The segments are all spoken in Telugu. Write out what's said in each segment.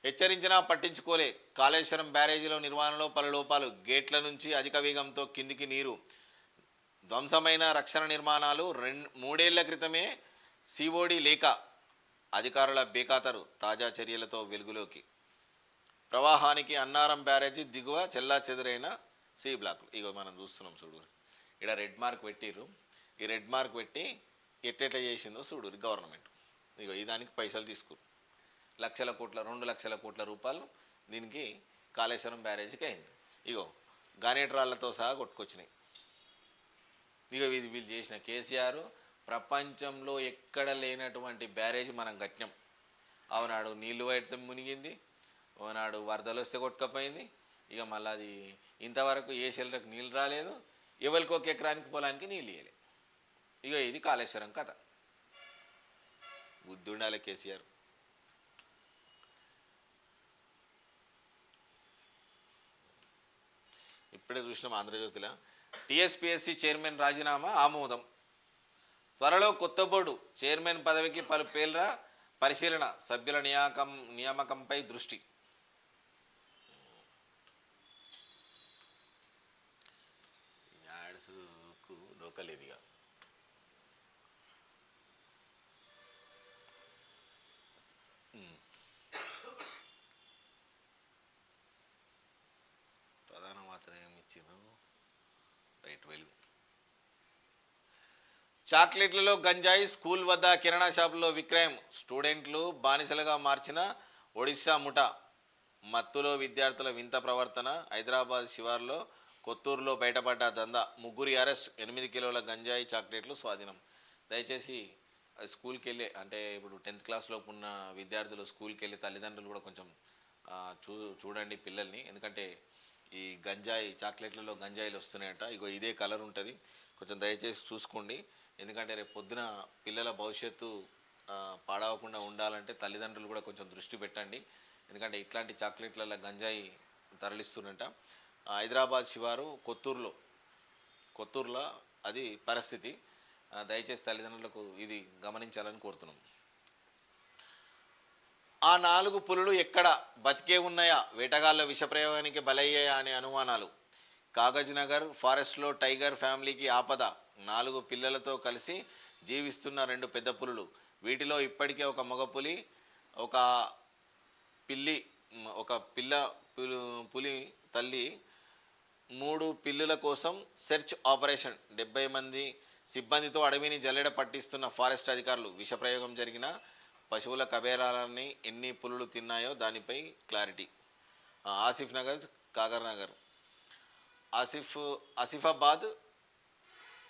హెచ్చరించినా పట్టించుకోలే. కాళేశ్వరం బ్యారేజీలో నిర్వహణలో పలు లోపాలు. గేట్ల నుంచి అధిక వేగంతో కిందికి నీరు. ధ్వంసమైన రక్షణ నిర్మాణాలు. మూడేళ్ల క్రితమే సిఓడి లేక అధికారుల బేఖాతరు. తాజా చర్యలతో వెలుగులోకి. ప్రవాహానికి అన్నారం బ్యారేజీ దిగువ చెల్లా చెదురైన సి బ్లాక్లు. ఇగో మనం చూస్తున్నాం చూడు. ఇక్కడ రెడ్ మార్క్ పెట్టిర్రు. ఈ రెడ్ మార్క్ పెట్టి ఎట్టెట్లా చేసిందో చూడు గవర్నమెంట్. ఇగో ఈ దానికి పైసలు తీసుకురు. 2 లక్షల కోట్ల రూపాయలు దీనికి కాళేశ్వరం బ్యారేజీకి అయింది. ఇగో గానేట్రాళ్లతో సహా కొట్టుకొచ్చినాయి. ఇగో ఇది వీళ్ళు చేసిన కేసీఆర్ ప్రపంచంలో ఎక్కడ లేనటువంటి బ్యారేజీ మనం కట్టినాం. అవునాడు నీళ్లు పడితే మునిగింది, ఓనాడు వరదలు వస్తే కొట్టుకపోయింది. ఇక మళ్ళీ అది ఇంతవరకు ఏ షెల్టర్కి నీళ్ళు రాలేదు, ఎవరికి ఒక ఎకరానికి పొలానికి నీళ్ళు ఇవ్వలే. ఇక ఇది కాళేశ్వరం కథ. బుద్ధి ఉండాలి కేసీఆర్. ఇప్పుడే చూసినాం ఆంధ్రజ్యోతిలో. టీఎస్పీఎస్సీ చైర్మన్ రాజీనామా ఆమోదం. త్వరలో కొత్త బోర్డు చైర్మన్ పదవికి పలు పేర్ల పరిశీలన. సభ్యుల నియామకంపై దృష్టి. యాడ్స్కు డోకలేదుగా. ప్రధాన మాత్రం ఏమి ఇచ్చిందో రైట్ వెలుగు. చాక్లెట్లలో గంజాయి. స్కూల్ వద్ద కిరాణా షాపులో విక్రయం. స్టూడెంట్లు బానిసలుగా మార్చిన ఒడిశా ముఠా. మత్తులో విద్యార్థుల వింత ప్రవర్తన. హైదరాబాద్ శివార్లో కొత్తూరులో బయటపడ్డ దందా. 3 అరెస్ట్. 8 కిలోల గంజాయి చాక్లెట్లు స్వాధీనం. దయచేసి స్కూల్కి వెళ్ళే అంటే ఇప్పుడు 10th క్లాస్లోపు ఉన్న విద్యార్థులు స్కూల్కి వెళ్ళి తల్లిదండ్రులు కూడా కొంచెం చూడండి పిల్లల్ని. ఎందుకంటే ఈ గంజాయి చాక్లెట్లలో గంజాయిలు వస్తున్నాయట. ఇగో ఇదే కలర్ ఉంటుంది, కొంచెం దయచేసి చూసుకోండి. ఎందుకంటే రేపు పొద్దున పిల్లల భవిష్యత్తు పాడవకుండా ఉండాలంటే తల్లిదండ్రులు కూడా కొంచెం దృష్టి పెట్టండి. ఎందుకంటే ఇట్లాంటి చాక్లెట్లలో గంజాయి తరలిస్తున్నట. హైదరాబాద్ శివారు కొత్తూరులో అది పరిస్థితి. దయచేసి తల్లిదండ్రులకు ఇది గమనించాలని కోరుతున్నాం. ఆ 4 పులులు ఎక్కడ బతికే ఉన్నాయా? వేటగాళ్ళ విషప్రయోగానికి బలయ్యాయా అనే అనుమానాలు. కాగజ్ నగర్ ఫారెస్ట్లో టైగర్ ఫ్యామిలీకి ఆపద. 4 పిల్లలతో కలిసి జీవిస్తున్న 2 పెద్ద పులులు. వీటిలో ఇప్పటికే ఒక మగపులి, ఒక పులి తల్లి 3 పిల్లుల కోసం సెర్చ్ ఆపరేషన్. 70 మంది సిబ్బందితో అడవిని జల్లెడ పట్టిస్తున్న ఫారెస్ట్ అధికారులు. విషప్రయోగం జరిగిన పశువుల కబేరాలని ఎన్ని పులులు తిన్నాయో దానిపై క్లారిటీ. ఆసిఫ్ నగర్, కాగర్ నగర్, ఆసిఫాబాద్,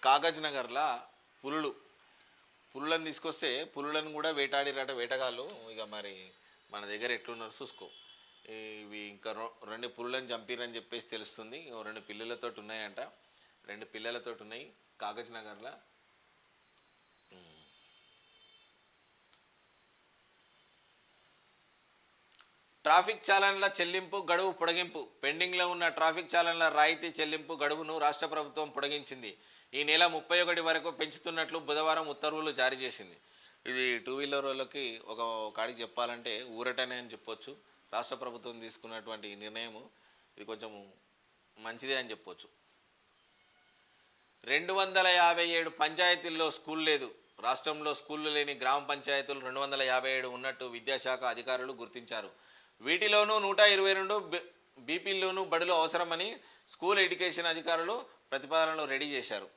కాగజ్ నగర్లా పులులను తీసుకొస్తే పులులను కూడా వేటాడిరట వేటగాళ్ళు. ఇక మరి మన దగ్గర ఎట్లున్నారు చూసుకో. ఇవి ఇంకా 2 పులులను చంపిరని చెప్పేసి తెలుస్తుంది. 2 పిల్లలతో ఉన్నాయంట. 2 పిల్లలతో ఉన్నాయి కాగజ్ నగర్లో. ట్రాఫిక్ చాలన్ల చెల్లింపు గడువు పొడిగింపు. పెండింగ్లో ఉన్న ట్రాఫిక్ చాలన్ల రాయితీ చెల్లింపు గడువును రాష్ట్ర ప్రభుత్వం పొడిగించింది. ఈ నెల 31 వరకు పెంచుతున్నట్లు బుధవారం ఉత్తర్వులు జారీ చేసింది. ఇది 2 వీలర్ వాళ్ళకి ఒక కాడికి చెప్పాలంటే ఊరటనే అని చెప్పొచ్చు. రాష్ట్ర ప్రభుత్వం తీసుకున్నటువంటి నిర్ణయం ఇది కొంచెం మంచిదే అని చెప్పొచ్చు. 257 పంచాయతీల్లో స్కూల్ లేదు. రాష్ట్రంలో స్కూళ్ళు లేని గ్రామ పంచాయతీలు 257 ఉన్నట్టు విద్యాశాఖ అధికారులు గుర్తించారు. వీటిలోనూ 122 బీపీల్లోనూ బడులు అవసరమని స్కూల్ ఎడ్యుకేషన్ అధికారులు ప్రతిపాదనలు రెడీ చేశారు.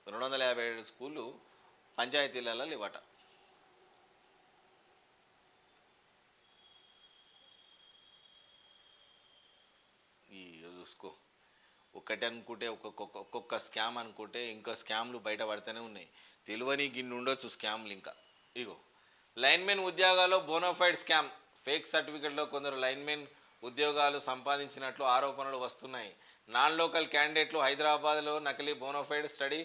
257 స్కూళ్ళు పంచాయతీలలో లేవట. చూసుకో, ఒక్కటి అనుకుంటే ఒక్కొక్క స్కామ్ అనుకుంటే ఇంకా స్కామ్లు బయట పడుతూనే ఉన్నాయి. తెలివని గిన్నె ఉండొచ్చు స్కామ్లు ఇంకా. ఇగో లైన్మెన్ ఉద్యోగాల్లో బోనోఫైడ్ స్కామ్. ఫేక్ సర్టిఫికెట్లో కొందరు లైన్మెన్ ఉద్యోగాలు సంపాదించినట్లు ఆరోపణలు వస్తున్నాయి. నాన్ లోకల్ క్యాండిడేట్లు హైదరాబాద్లో నకిలీ బోనోఫైడ్ స్టడీ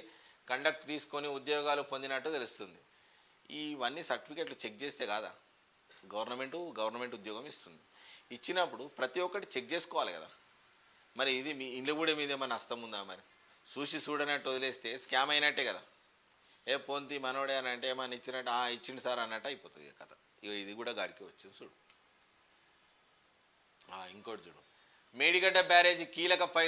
కండక్ట్ తీసుకొని ఉద్యోగాలు పొందినట్టు తెలుస్తుంది. ఇవన్నీ సర్టిఫికెట్లు చెక్ చేస్తే కాదా గవర్నమెంట్ ఉద్యోగం ఇస్తుంది. ఇచ్చినప్పుడు ప్రతి ఒక్కటి చెక్ చేసుకోవాలి కదా. మరి ఇది మీ ఇంట్లో కూడా మీదేమన్నా నష్టం ఉందా? మరి చూడనట్టు వదిలేస్తే స్కామ్ అయినట్టే కదా. పొంతి మనోడే అని అంటే ఏమన్నా ఇచ్చినట్టు ఇచ్చిండు సార్ అన్నట్టు అయిపోతుంది కథ. ఇది కూడా గాడికి వచ్చింది చూడు. ఇంకోటి చూడు, మేడిగడ్డ బ్యారేజీ కీలక ఫైల్